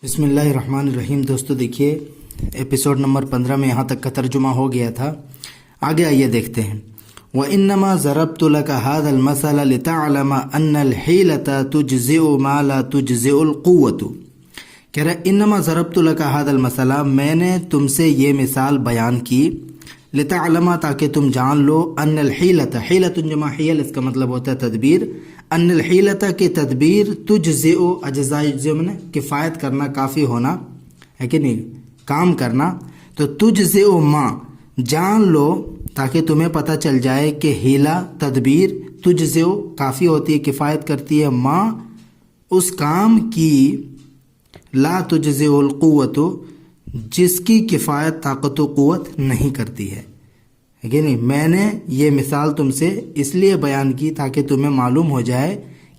بسم اللہ الرحمن الرحیم۔ دوستو دیکھیے ایپیسوڈ نمبر 15 میں یہاں تک کا ترجمہ ہو گیا تھا، آگے آئیے دیکھتے ہیں۔ وَإِنَّمَا ضَرَبْتُ لَكَ هَذَا الْمَثَلَ لِتَعْلَمَ أَنَّ الْحِيلَةَ تُجْزِئُ مَا لَا تُجْزِئُ الْقُوَّةُ۔ کہہ رہے انما ضربت لک هذا المثل، میں نے تم سے یہ مثال بیان کی، لتعلم تاکہ تم جان لو، ان الحیلۃ، حیلۃ جمع حیل، اس کا مطلب ہوتا ہے تدبیر، ان الحیلۃ کی تدبیر، تجزئ، اجزاء یجزئ میں کفایت کرنا، کافی ہونا ہے کہ نہیں، کام کرنا، تو تجزئ ما، جان لو تاکہ تمہیں پتہ چل جائے کہ حیلہ، تدبیر، تجزئ کافی ہوتی ہے، کفایت کرتی ہے، ما اس کام کی، لا تجزئ القوت جس کی کفایت طاقت و قوت نہیں کرتی ہے کہ نہیں۔ میں نے یہ مثال تم سے اس لیے بیان کی تاکہ تمہیں معلوم ہو جائے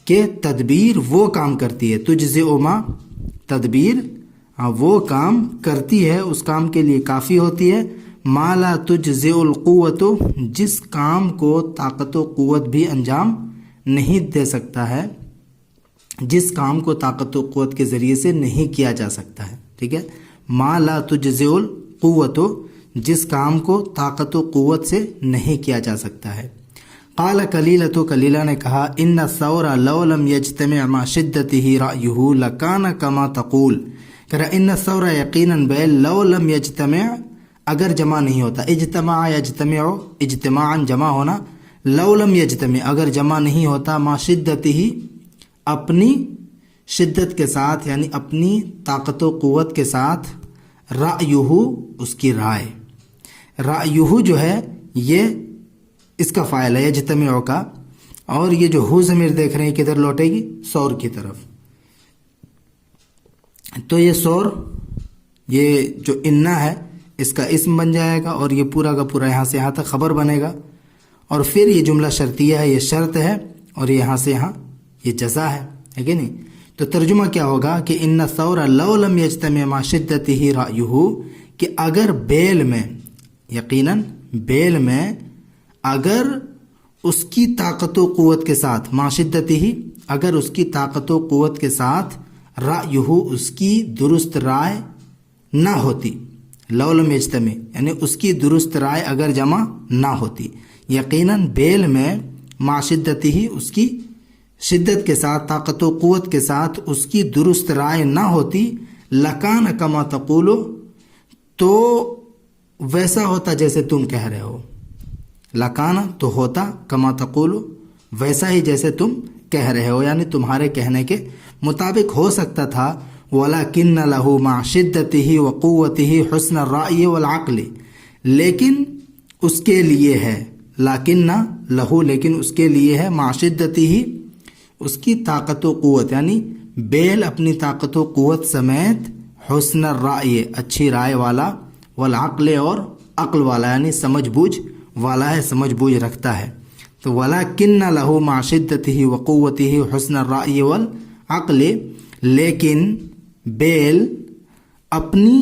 کہ تدبیر وہ کام کرتی ہے، تجزئ ما، تدبیر وہ کام کرتی ہے، اس کام کے لیے کافی ہوتی ہے، ما لا تجزئ القوت جس کام کو طاقت و قوت بھی انجام نہیں دے سکتا ہے، جس کام کو طاقت و قوت کے ذریعے سے نہیں کیا جا سکتا ہے، ٹھیک ہے۔ ما لا تجزئ القوت، جس کام کو طاقت و قوت سے نہیں کیا جا سکتا ہے۔ قال کلیلۃ، کلیلہ نے کہا، ان الثور لو لم یجتمع مع شدته رأیہ لکان کما تقول، کہ ان الثور یقیناً بیل، لو لم یجتمع اگر جمع نہیں ہوتا، اجتماع یجتمع، اجتماعاً جمع ہونا، لو لم یجتمع اگر جمع نہیں ہوتا، مع شدته اپنی شدت کے ساتھ، یعنی اپنی طاقت و قوت کے ساتھ، رأیہ اس کی رائے، رأیہ جو ہے یہ اس کا فاعل ہے یجتمع کا، اور یہ جو ہو ضمیر دیکھ رہے ہیں کدھر لوٹے گی، سور کی طرف، تو یہ سور، یہ جو انا ہے اس کا اسم بن جائے گا، اور یہ پورا کا پورا یہاں سے یہاں تک خبر بنے گا، اور پھر یہ جملہ شرطیہ ہے، یہ شرط ہے، اور یہاں سے یہاں یہ جزا ہے کہ نہیں۔ تو ترجمہ کیا ہوگا کہ ان الثور لو لم یجتمع مع شدته رأیہ، کہ اگر بیل میں، یقیناً بیل میں اگر اس کی طاقت و قوت کے ساتھ، مع شدته اگر اس کی طاقت و قوت کے ساتھ، رأیہ اس کی درست رائے نہ ہوتی، لو لم یجتمع یعنی اس کی درست رائے اگر جمع نہ ہوتی، یقیناً بیل میں مع شدته اس کی شدت کے ساتھ، طاقت و قوت کے ساتھ اس کی درست رائے نہ ہوتی، لکان کما تقول، تو ویسا ہوتا جیسے تم کہہ رہے ہو، لکان تو ہوتا، کما تقول ویسا ہی جیسے تم کہہ رہے ہو، یعنی تمہارے کہنے کے مطابق ہو سکتا تھا، وَلَكِنَّ لَهُ مَعَ شِدَّتِهِ وَقُوَّتِهِ حُسْنَ الرَّأْيِ وَالْعَقْلِ، لیکن اس کے لیے ہے، لَكِنَّ لَهُ لیکن اس کے لیے ہے، مَعَ شِدَّتِهِ اس کی طاقت و قوت، یعنی بیل اپنی طاقت و قوت سمیت، حسن الرأی اچھی رائے والا، والعقل اور عقل والا یعنی سمجھ بوجھ والا ہے، سمجھ بوجھ رکھتا ہے، تو وَلَكِنَّ لَهُ مَعَ شِدَّتِهِ وَقُوَّتِهِ حُسْنَ الرَّأْيِ وَالْعَقْلِ، لیکن بیل اپنی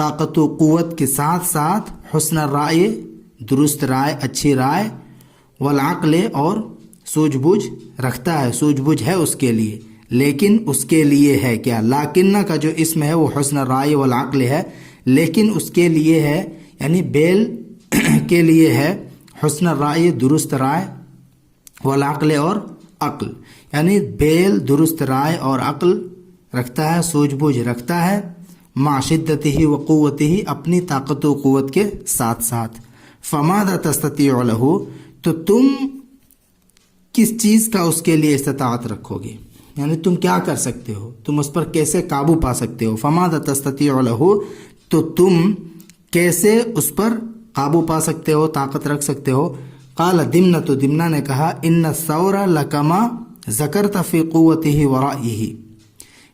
طاقت و قوت کے ساتھ ساتھ حسن الرأی درست رائے، اچھی رائے، والعقل اور سوجھ بوجھ رکھتا ہے، سوجھ بوجھ ہے اس کے لیے، لیکن اس کے لیے ہے کیا، لاکن کا جو اسم ہے وہ حسن الرائے والعقل ہے، لیکن اس کے لیے ہے، یعنی بیل کے لیے ہے حسن الرائے درست رائے، والعقل اور عقل، یعنی بیل درست رائے اور عقل رکھتا ہے، سوجھ بوجھ رکھتا ہے، مع شدتہ وقوتہ اپنی طاقت و قوت کے ساتھ ساتھ، فماذا تستطيع له، تو تم کس چیز کا اس کے لیے استطاعت رکھو گے، یعنی تم کیا کر سکتے ہو، تم اس پر کیسے قابو پا سکتے ہو، فماذا تستطيع له، تو تم کیسے اس پر قابو پا سکتے ہو، طاقت رکھ سکتے ہو۔ قال دمنہ، تو دمنہ نے کہا، ان الثور لکما ذکرت فی قوتہ ورائہ،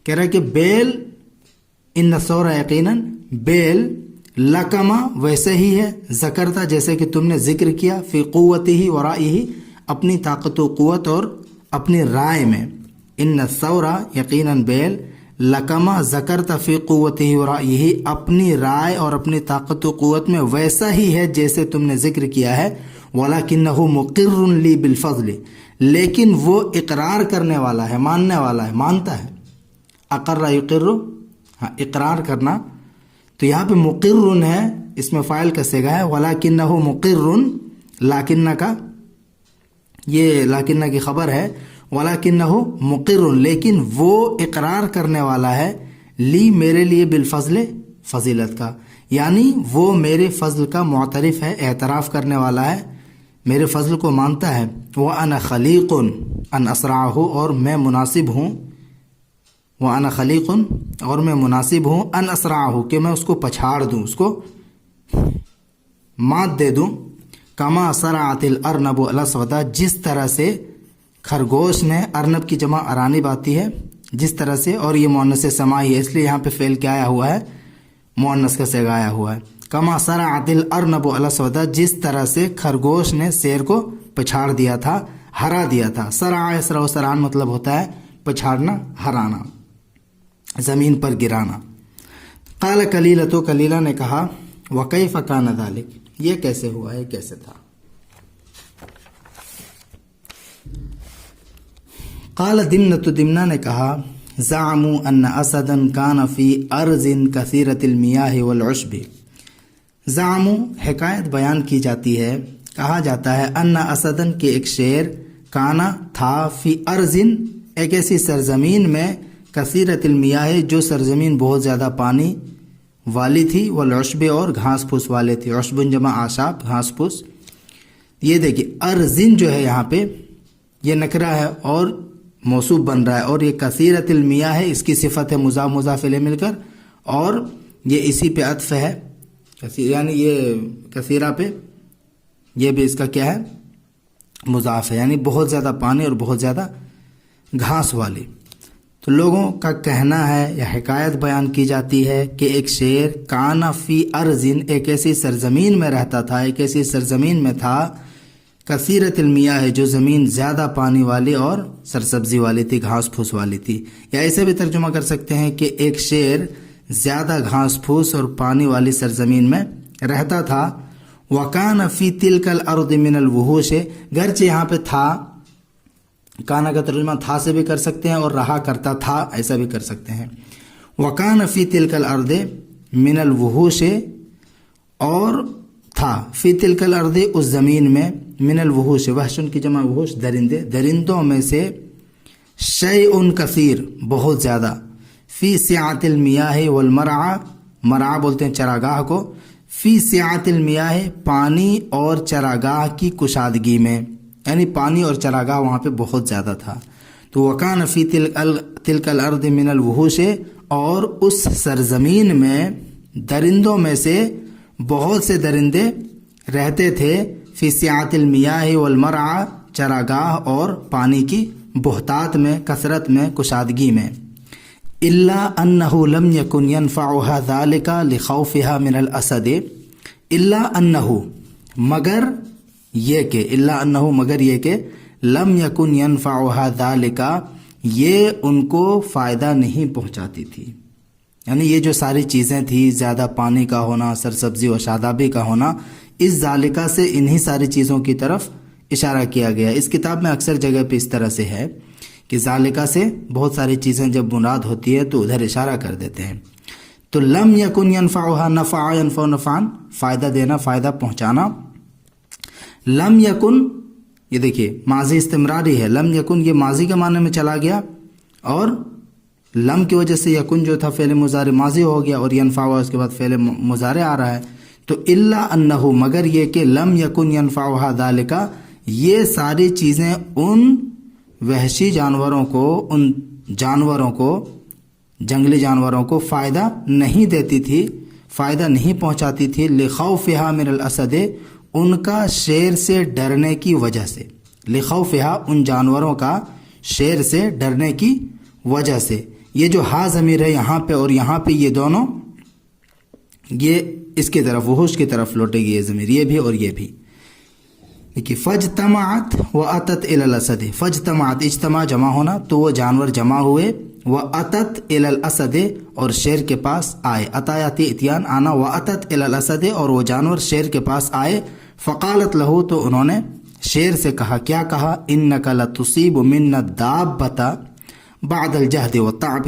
کہہ رہا ہے کہ بیل، ان الثور یقیناً بیل، لکما ویسے ہی ہے، ذکرتا جیسے کہ تم نے ذکر کیا، فی قوتہ ورائہ اپنی طاقت و قوت اور اپنی رائے میں، ان الثور یقیناً بیل، لکما ذکرت فی قوتہ ورائہ اپنی رائے اور اپنی طاقت و قوت میں ویسا ہی ہے جیسے تم نے ذکر کیا ہے، وَلَكِنَّهُ مُقِرٌ لِي بِالْفَضْلِ، لیکن وہ اقرار کرنے والا ہے، ماننے والا ہے، مانتا ہے، اقر یقر ہاں اقرار کرنا. تو یہاں پہ مقرن ہے, اس میں فاعل کا صیغہ ہے وَلَكِنَّهُ مُقِرٌ, لاکنہ کا یہ لاکنہ کی خبر ہے. وَلَكِنَّهُ مُقِرٌ, لیکن وہ اقرار کرنے والا ہے لی میرے لیے بالفضل, فضیلت کا, یعنی وہ میرے فضل کا معترف ہے, اعتراف کرنے والا ہے, میرے فضل کو مانتا ہے. وَأَنَا خَلِيقٌ أَنْ أَسْرَعَهُ, اور میں مناسب ہوں, وَأَنَا خَلِيقٌ, اور میں مناسب ہوں, أَنْ أَسْرَعَهُ, کہ میں اس کو پچھاڑ دوں, اس کو مات دے دوں. کما سرعت الارنب الاسود, جس طرح سے خرگوش نے, ارنب کی جمع ارانب آتی ہے, جس طرح سے, اور یہ مؤنث سماعی ہے اس لیے یہاں پہ فعل کیا آیا ہوا ہے, مؤنث کا صیغہ آیا ہوا ہے. کما سرعت الارنب الاسود, جس طرح سے خرگوش نے شیر کو پچھاڑ دیا تھا, ہرا دیا تھا. سرع یسرع و سرعان مطلب ہوتا ہے پچھاڑنا, ہرانا, زمین پر گرانا. قال کلیلۃ, کلیلہ نے کہا وکیف کان ذلک, یہ کیسے ہوا ہے, کیسے تھا. قال دمنۃ, دمنہ نے کہا زعموا ان اسدا کان فی ارض کثیرۃ المیاہ والعشب. زعموا, حکایت بیان کی جاتی ہے, کہا جاتا ہے, ان اسدن, کے ایک شیر, کانا تھا, فی ارض, ایک ایسی سرزمین میں, کثیرۃ المیاہ, جو سرزمین بہت زیادہ پانی والی تھی, والعشب, اور گھاس پھوس والے تھی. عشب جمع آشاب, گھاس پھوس. یہ دیکھیے ارزن جو ہے یہاں پہ یہ نکرہ ہے اور موصوف بن رہا ہے, اور یہ کثیرۃ المیاہ ہے, اس کی صفت ہے مضاف مضاف الیہ مل کر, اور یہ اسی پہ عطف ہے, یعنی یہ کثیرہ پہ, یہ بھی اس کا کیا ہے, مضاف ہے, یعنی بہت زیادہ پانی اور بہت زیادہ گھاس والی. تو لوگوں کا کہنا ہے یا حکایت بیان کی جاتی ہے کہ ایک شیر کانا فی ارضن, ایک ایسی سرزمین میں رہتا تھا, ایک ایسی سرزمین میں تھا, کثیرۃ المیاہ ہے, جو زمین زیادہ پانی والی اور سرسبزی والی تھی, گھاس پھوس والی تھی. یا ایسے بھی ترجمہ کر سکتے ہیں کہ ایک شیر زیادہ گھاس پھوس اور پانی والی سرزمین میں رہتا تھا. وَكَانَ فِي تِلْكَ الْأَرْضِ مِنَ الْوُحُوشِ, گرچہ یہاں پہ تھا, کانا کا ترجمہ تھا سے بھی کر سکتے ہیں اور رہا کرتا تھا ایسا بھی کر سکتے ہیں. وَكَانَ فِي تِلْكَ الْأَرْضِ مِنَ الْوُحُوشِ, اور تھا, فی تلک الارض, اس زمین میں, من الوحوش, وحشن کی جمع وحوش, درندے, درندوں میں سے, شیء کثیر, بہت زیادہ, فی سعۃ المیاہ والمرعى, مرعى بولتے ہیں چراگاہ کو, فی سعۃ المیاہ, پانی اور چراگاہ کی کشادگی میں, یعنی پانی اور چراگاہ وہاں پہ بہت زیادہ تھا. تو وکان فی تلک الارض من الوحوش, اور اس سرزمین میں درندوں میں سے بہت سے درندے رہتے تھے, فی سعۃ المیاہ والمرعى, چراگاہ اور پانی کی بہتات میں, کثرت میں, کشادگی میں. الا انه لم يكن ينفعها ذلك لخوفها من الاسد, الا انه, مگر یہ کہ, الا انه, مگر یہ کہ, لم يكن ينفعها ذلك, یہ ان کو فائدہ نہیں پہنچاتی تھی. یعنی یہ جو ساری چیزیں تھیں, زیادہ پانی کا ہونا, سرسبزی و شادابی کا ہونا, اس ذالکہ سے انہی ساری چیزوں کی طرف اشارہ کیا گیا. اس کتاب میں اکثر جگہ پہ اس طرح سے ہے کہ ذالکہ سے بہت ساری چیزیں جب مراد ہوتی ہے تو ادھر اشارہ کر دیتے ہیں. تو لم یکن ینفعها, نفع ینفع نفعا, فائدہ دینا, فائدہ پہنچانا. لم یکن, یہ دیکھیے ماضی استمراری ہے, لم یکن یہ ماضی کے معنی میں چلا گیا, اور لم کی وجہ سے یکن جو تھا فعل مضارع ماضی ہو گیا, اور ینفع اس کے بعد فعل مضارع آ رہا ہے. تو الا انہ, مگر یہ کہ, لم یکن ینفعها ذالک, یہ ساری چیزیں ان وحشی جانوروں کو, ان جانوروں کو, جنگلی جانوروں کو فائدہ نہیں دیتی تھی, فائدہ نہیں پہنچاتی تھی. لخوفها من الاسد, ان کا شیر سے ڈرنے کی وجہ سے, لخوفها, ان جانوروں کا شیر سے ڈرنے کی وجہ سے. یہ جو ہا ضمیر ہے یہاں پہ اور یہاں پہ, یہ دونوں, یہ اس کی طرف, وحوش کی طرف لوٹے گی یہ ضمیر, یہ بھی اور یہ بھی. دیکھیے فجتمعت واتت الی الاسد, فجتمعت, اجتماع جمع ہونا, تو وہ جانور جمع ہوئے, واتت الی الاسد, اور شیر کے پاس آئے, عطایاتی اتیان آنا, واتت الی الاسد, اور وہ جانور شیر کے پاس آئے. فقالت لہو, تو انہوں نے شیر سے کہا, کیا کہا, انک لتصیب منا الدابۃ بعد الجہد والتعب,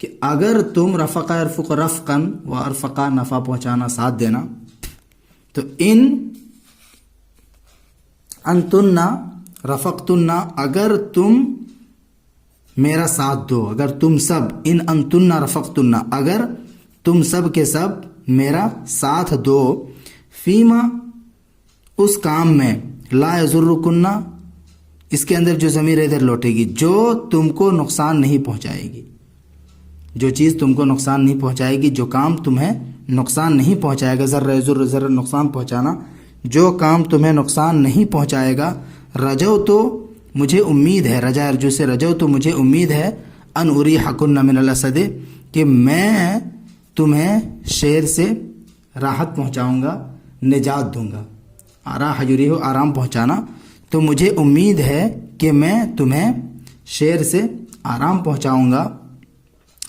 کہ اگر تم رفقا یرفق رفقن و ارفقا نفع پہنچانا ساتھ دینا، تو انتننا رفقتننا اگر تم میرا ساتھ دو، اگر تم سب انتننا رفقتننا اگر تم سب کے سب میرا ساتھ دو، فیما اس کام میں، لا یضرکننا اس کے اندر جو ضمیر ادھر لوٹے گی، جو تم کو نقصان نہیں پہنچائے گی، جو چیز تم کو نقصان نہیں پہنچائے گی، جو کام تمہیں نقصان نہیں پہنچائے گا، ذرہ نقصان پہنچانا، جو کام تمہیں نقصان نہیں پہنچائے گا، رجو تو مجھے امید ہے، رجا ارجو سے رجو تو مجھے امید ہے، ان اریحکن من الاسد کہ میں تمہیں شیر سے راحت پہنچاؤں گا، نجات دوں گا، راح یریح آرام پہنچانا، تو مجھے امید ہے کہ میں تمہیں شیر سے آرام پہنچاؤں گا،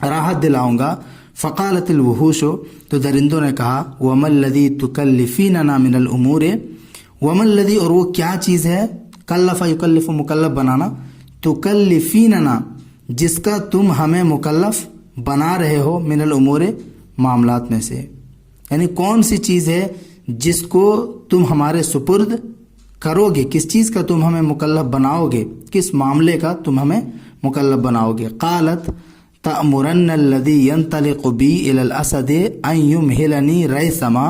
راحت دلاؤں گا۔ فقالت الوحوش تو درندوں نے کہا، وما الذی تکلفیننا من الامور، وما الذی اور وہ کیا چیز ہے، کلف یکلف مکلف بنانا، تکلفیننا جس کا تم ہمیں مکلف بنا رہے ہو، من الامور معاملات میں سے، یعنی کون سی چیز ہے جس کو تم ہمارے سپرد کرو گے، کس چیز کا تم ہمیں مکلف بناؤ گے، کس معاملے کا تم ہمیں مکلف بناؤ گے۔ قالت تأمرن الذی ينطلق بی الی الاسد ان یمہلنی ریثما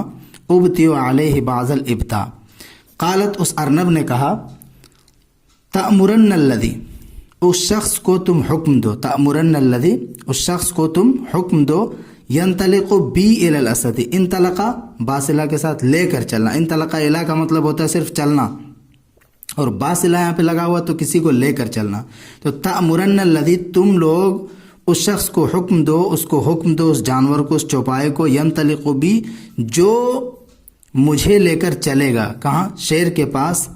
ابتیع علیہ بعض الابتاء۔ قالت اس ارنب نے کہا، تأمرن الذی اس شخص کو تم حکم دو، تأمرن الذی اس شخص کو تم حکم دو، ینطلق بی الی الاسد، انطلقا باصلہ کے ساتھ لے کر چلنا، انطلقا الی کا مطلب ہوتا ہے صرف چلنا، اور باصلہ یہاں پہ لگا ہوا تو کسی کو لے کر چلنا، تو تأمرن الذی تم لوگ اس شخص کو حکم دو، اس کو حکم دو، اس جانور کو، اس چوپائے کو، ینطلق بی جو مجھے لے کر چلے گا، کہاں، شیر کے پاس،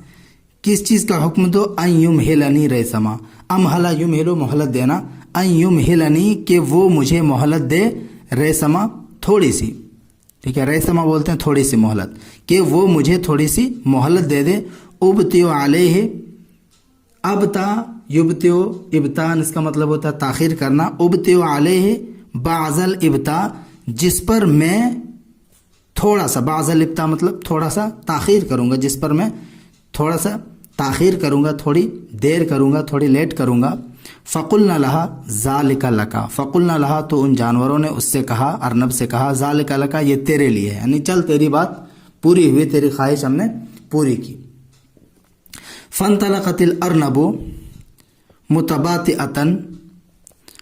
کس چیز کا حکم دو، ان یمہلنی ریثما، امہلا یمہلو مہلت دینا، ان یمہلنی کہ وہ مجھے مہلت دے، ریثما تھوڑی سی، ٹھیک ہے، ریثما بولتے ہیں تھوڑی سی مہلت، کہ وہ مجھے تھوڑی سی مہلت دے دے، ابتیع علیہ، ابتا یبتیع، ابتان اس کا مطلب ہوتا ہے تاخیر کرنا، ابتیع علیہ بعض الابتاء جس پر میں تھوڑا سا، بعض الابتاء مطلب تھوڑا سا تاخیر کروں گا، جس پر میں تھوڑا سا تاخیر کروں گا، تھوڑی دیر کروں گا، تھوڑی لیٹ کروں گا۔ فقلنا لہا ذالک لکا، فقلنا لہا تو ان جانوروں نے اس سے کہا، ارنب سے کہا، ذالک لکا یہ تیرے لیے ہے، یعنی چل تیری بات پوری ہوئی، تیری خواہش ہم نے پوری کی۔ فانطلقت الارنب متباطئۃ،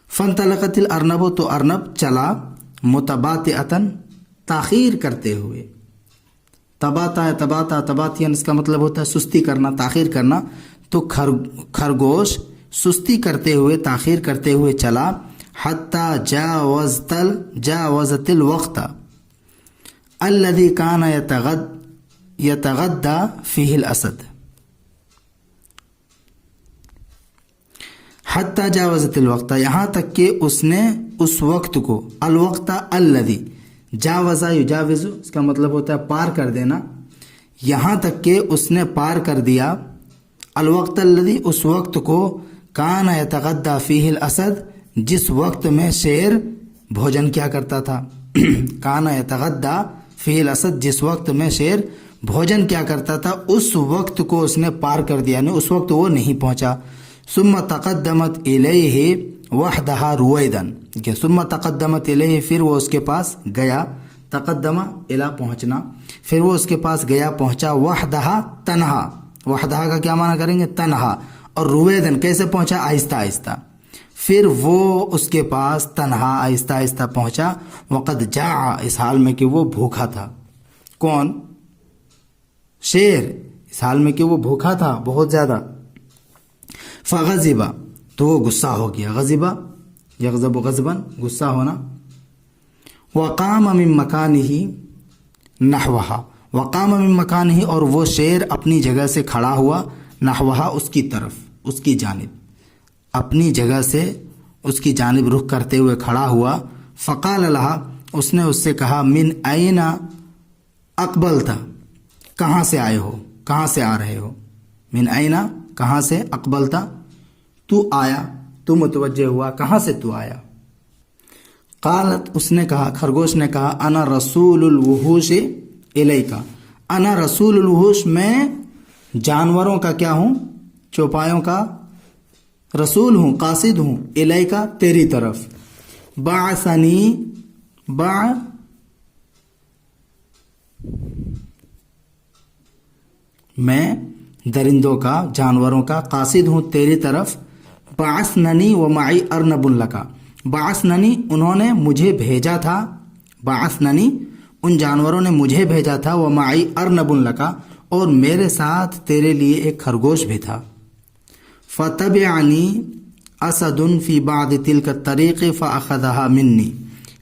فانطلقت الارنب تو ارنب چلا، متباطئۃ تاخیر کرتے ہوئے، تباتین اس کا مطلب ہوتا ہے سستی کرنا، تاخیر کرنا، تو خرگوش سستی کرتے ہوئے، تاخیر کرتے ہوئے چلا، حتی جاوزت الوقت الذی کان یتغدی فیہ الاسد، حتی جاوزت الوقت یہاں تک کہ اس نے اس وقت کو، الوقت الذی جاوزا یجاوز اس کا مطلب ہوتا ہے پار کر دینا، یہاں تک کہ اس نے پار کر دیا، الوقت الذی اس وقت کو، کان یتغدی فیہ الاسد جس وقت میں شیر بھوجن کیا کرتا تھا، کان یتغدی فیہ الاسد جس وقت میں شیر بھوجن کیا کرتا تھا، اس وقت کو اس نے پار کر دیا، یعنی اس وقت وہ نہیں پہنچا۔ ثم تقدمت الیہ وحدہا رویدن، کہ ثم تقدمت الیہ پھر وہ اس کے پاس گیا، تقدمہ الی پہنچنا، پھر وہ اس کے پاس گیا، پہنچا، وحدہا تنہا، وحدہا کا کیا معنی کریں گے، تنہا، اور رویدن کیسے پہنچا، آہستہ آہستہ، پھر وہ اس کے پاس تنہا آہستہ آہستہ پہنچا، وقد جاع اس حال میں کہ وہ بھوکا تھا، کون، شیر، اس حال میں کہ وہ بھوکا تھا بہت زیادہ، فغضبا تو وہ غصہ ہو گیا، غضبا یغضب غضبا غصہ ہونا، وقام من مکانہ نحوہا، وقام من مکانہ اور وہ شیر اپنی جگہ سے کھڑا ہوا، نحوہا اس کی طرف، اس کی جانب، اپنی جگہ سے اس کی جانب رخ کرتے ہوئے کھڑا ہوا، فقال لہا اس نے اس سے کہا، من این اقبلت کہاں سے آئے ہو، کہاں سے آ رہے ہو، من این کہاں سے، اقبلت تو آیا، تو متوجہ ہوا، کہاں سے تو آیا، قالت اس نے کہا, خرگوش نے کہا, انا رسول الوحوش الیکا, انا رسول الوحوش, میں جانوروں کا کیا ہوں, چوپایوں کا رسول ہوں, قاصد ہوں, الیکا تیری طرف. بعثنی, میں درندوں کا, جانوروں کا قاصد ہوں تیری طرف. بعثننی ومعی ارنب لکا, بعثننی انہوں نے مجھے بھیجا تھا, بعثننی ان جانوروں نے مجھے بھیجا تھا, ومعی ارنب لکا اور میرے ساتھ تیرے لیے ایک خرگوش بھی تھا. فتبعنی اسد فی بعض تلک الطریق فاخذها منی.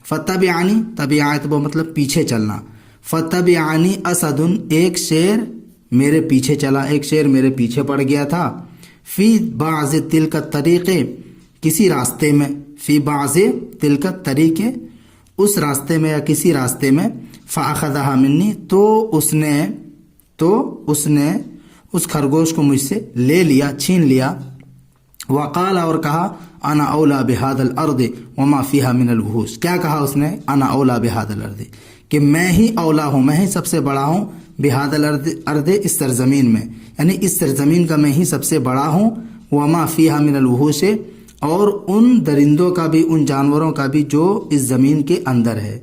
فتبعنی, تبعات وہ مطلب پیچھے چلنا. فتبعنی اسد, ایک شیر میرے پیچھے چلا, ایک شیر میرے پیچھے پڑ گیا تھا. فی بعض تلک الطریق, کسی راستے میں, فی بعض تلک الطریق, اس راستے میں یا کسی راستے میں. فاخذها منی, تو اس نے اس خرگوش کو مجھ سے لے لیا, چھین لیا. وقال, اور کہا, انا اولا بهذا الارض وما فيها من الوحوش. کیا کہا اس نے, انا اولا بهذا الارض, کہ میں ہی اولا ہوں, میں ہی سب سے بڑا ہوں, بهذا الارض, اس سرزمین میں, یعنی اس سرزمین کا میں ہی سب سے بڑا ہوں. وما فيها من الوحوش, اور ان درندوں کا بھی, ان جانوروں کا بھی جو اس زمین کے اندر ہے,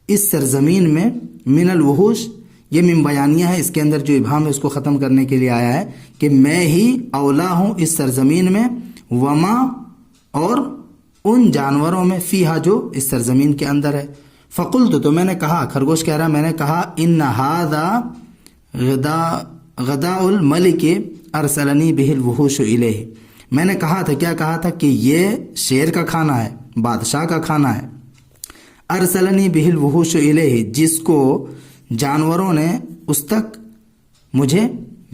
اس سرزمین میں. من الوحوش یہ من بیانیہ ہے, اس کے اندر جو ابہام ہے اس کو ختم کرنے کے لیے آیا ہے کہ میں ہی اولا ہوں اس سرزمین میں. وما, اور ان جانوروں میں, فیہا جو اس سرزمین کے اندر ہے. فقلت, تو میں نے کہا, خرگوش کہہ رہا, میں نے کہا, ان ھذا غداء الملک ارسلنی بہ الوحوش الیہ. میں نے کہا تھا, کیا کہا تھا, کہ یہ شیر کا کھانا ہے, بادشاہ کا کھانا ہے. ارسلنی بہ الوحوش الیہ, جس کو جانوروں نے اس تک مجھے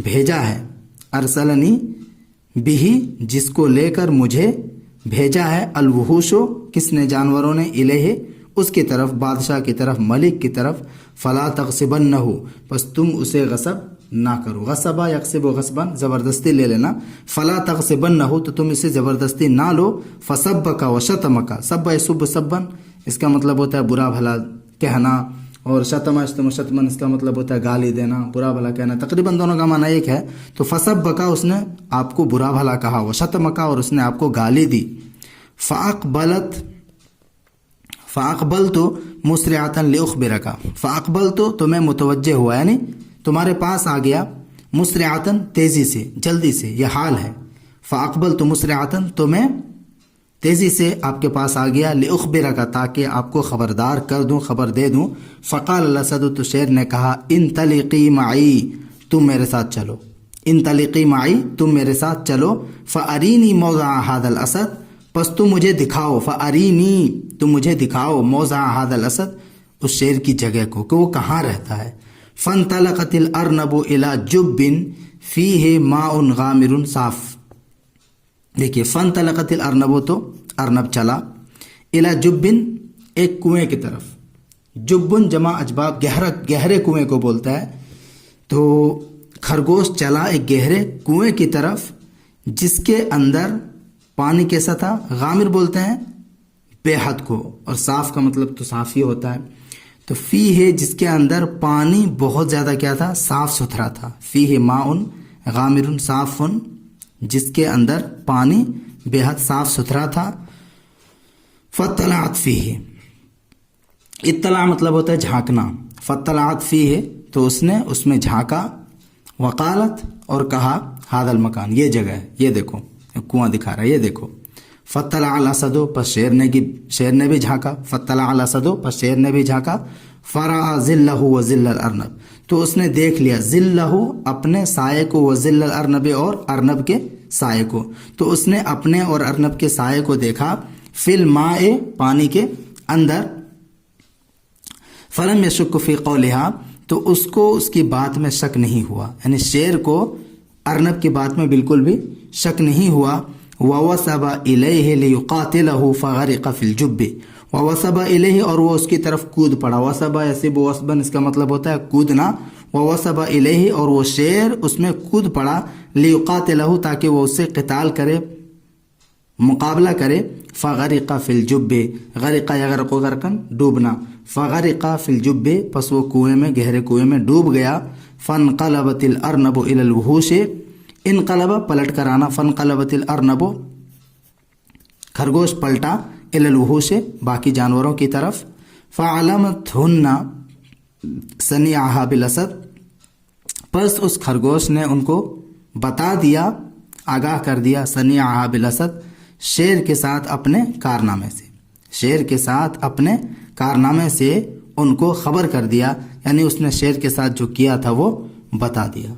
بھیجا ہے. ارسلنی بہ, جس کو لے کر مجھے بھیجا ہے. الوحوش, کس نے, جانوروں نے. الیہ, اس کی طرف, بادشاہ کی طرف, ملک کی طرف. فلا تغصبنہ, پس تم اسے غصب نہ کرو. غصبا یغصب غصبا, زبردستی لے لینا. فلا تغصبنہ, تو تم اسے زبردستی نہ لو. فسبک وشتمک, سب یسب سبا, اس کا مطلب ہوتا ہے برا بھلا کہنا, اور شتم شتمن اس کا مطلب ہوتا ہے گالی دینا, برا بھلا کہنا. تقریباً دونوں کا معنی ایک ہے. تو فسبک, اس نے آپ کو برا بھلا کہا. وشتمک, اور اس نے آپ کو گالی دی. فاقبلت مسرعۃ لاخبرک, فاقبلت, تو میں متوجہ ہوا, یعنی تمہارے پاس آ گیا. مسرعۃ, تیزی سے, جلدی سے, یہ حال ہے. فاقبلت مسرعۃ, تو میں تیزی سے آپ کے پاس آ گیا. لاخبرک, تاکہ آپ کو خبردار کر دوں, خبر دے دوں. فقال الاسد, تو شیر نے کہا, انطلقی معی, تم میرے ساتھ چلو. انطلقی معی, تم میرے ساتھ چلو. فارینی موضع ھذا الاسد, پس تم مجھے دکھاؤ. فارینی, تم مجھے دکھاؤ. موضع ھذا الاسد, اس شیر کی جگہ کو, کہ وہ کہاں رہتا ہے. فانطلقت الارنب الی جب فیہ ماء غامر صاف. دیکھیے, فانطلقت الارنب, تو ارنب چلا. الی جب, ایک کنویں کی طرف. جبن جمع اجباب, گہرے کنویں کو بولتا ہے. تو خرگوش چلا ایک گہرے کنویں کی طرف, جس کے اندر پانی کیسا تھا. غامر بولتے ہیں بے حد کو, اور صاف کا مطلب تو صاف ہی ہوتا ہے. تو فی ہے, جس کے اندر پانی بہت زیادہ کیا تھا, صاف ستھرا تھا. فی ہے ماء غامر صاف, جس کے اندر پانی بے حد صاف ستھرا تھا. فطلعت فیہ, اطلاع مطلب ہوتا ہے جھانکنا. فطلعت فیہ, تو اس نے اس میں جھانکا. وقالت, اور کہا, ھذا المکان, یہ جگہ ہے, یہ دیکھو, کنواں دکھا رہا ہے, یہ دیکھو. فطلع الاسد, پس شیر نے بھی جھانکا. فطلع الاسد, پس شیر نے بھی جھانکا. فرأى ظلہ وظل الارنب, تو اس نے دیکھ لیا ظلہ, اپنے سائے کو, وظل الارنب, اور ارنب کے سائے کو. تو اس نے اپنے اور ارنب کے سائے کو دیکھا. فی الماء, پانی کے اندر. فلم یشک فی قولہا, تو اس کو اس کی بات میں شک نہیں ہوا, یعنی شیر کو ارنب کی بات میں بالکل بھی شک نہیں ہوا. ووثب الیہ لیقاتلہ فغرق فی الجب, ووثب الیہ, اور وہ اس کی طرف کود پڑا. وثب یثب وثبا, اس کا مطلب ہوتا ہے کودنا. ووثب الیہ, اور وہ شیر اس میں کود پڑا. لیقاتلہ, تاکہ وہ اس سے قتال کرے, مقابلہ کرے. فغرق فی الجب، غرقہ یغرق غرقن ڈوبنا، فغرق فی الجب پس وہ کنویں میں، گہرے کنویں میں ڈوب گیا، فانقلبت الارنب الی الوحوش، انقلب پلٹ کر آنا، فانقلبت الارنب خرگوش پلٹا، الی الوحوش باقی جانوروں کی طرف، فعلمتہن صنیعہا بالاسد پس اس خرگوش نے ان کو بتا دیا، آگاہ کر دیا، صنیعہا بالاسد شیر کے ساتھ اپنے کارنامے سے، شیر کے ساتھ اپنے کارنامے سے ان کو خبر کر دیا، یعنی اس نے شیر کے ساتھ جو کیا تھا وہ بتا دیا۔